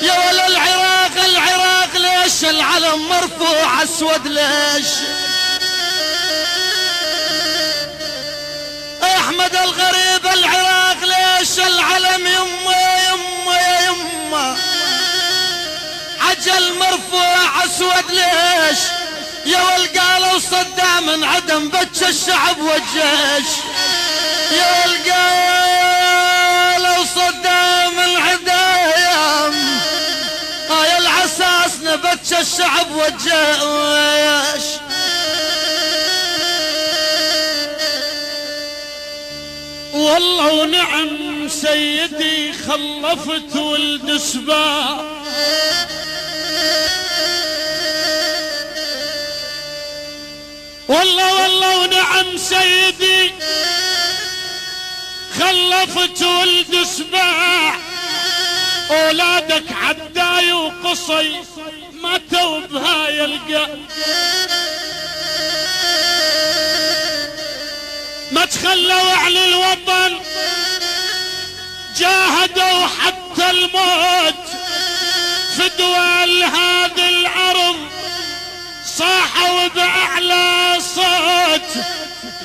يا ولا العراق العراق ليش العلم مرفوع اسود ليش؟ احمد الغريب العراق ليش العلم يمه يمه يا يمه عجل مرفوع اسود ليش؟ يا والقالوا صدام عدم بتش الشعب والجيش. يا والقالوا صدام العدايم يا العساس نبتش الشعب والجيش. والله ونعم سيدي خلفت ولد سباع، والله ونعم سيدي خلفت ولد سباع. اولادك عداي وقصي ماتوا بهاي القلب، ما تخلوا عن الوطن جاهدوا حتى الموت. فدوى لهذا الارض صاحوا باعلى صوت.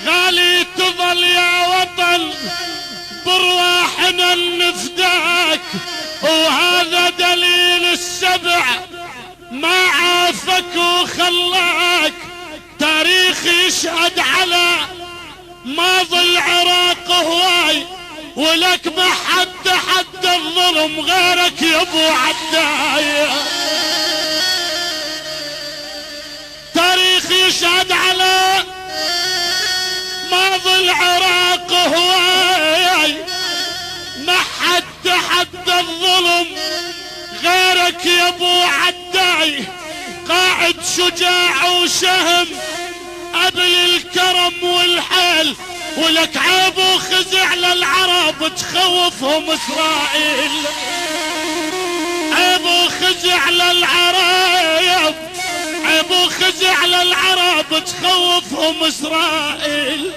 غالي تظل يا وطن برواحنا نفداك، وهذا دليل السبع ما عافك وخلاك. تاريخ يشهد على ماضي العراق هواي، ولك ما حد حد الظلم غيرك يا ابو عداية. تاريخ يشهد على ماضي العراق هواي، ما حد حد الظلم غيرك يا ابو عداي. قائد شجاع وشهم قبل الكرم والحيل، ولك عيب وخزع للعرب تخوفهم اسرائيل. عيب وخزع للعرب، عيب وخزع للعرب تخوفهم اسرائيل.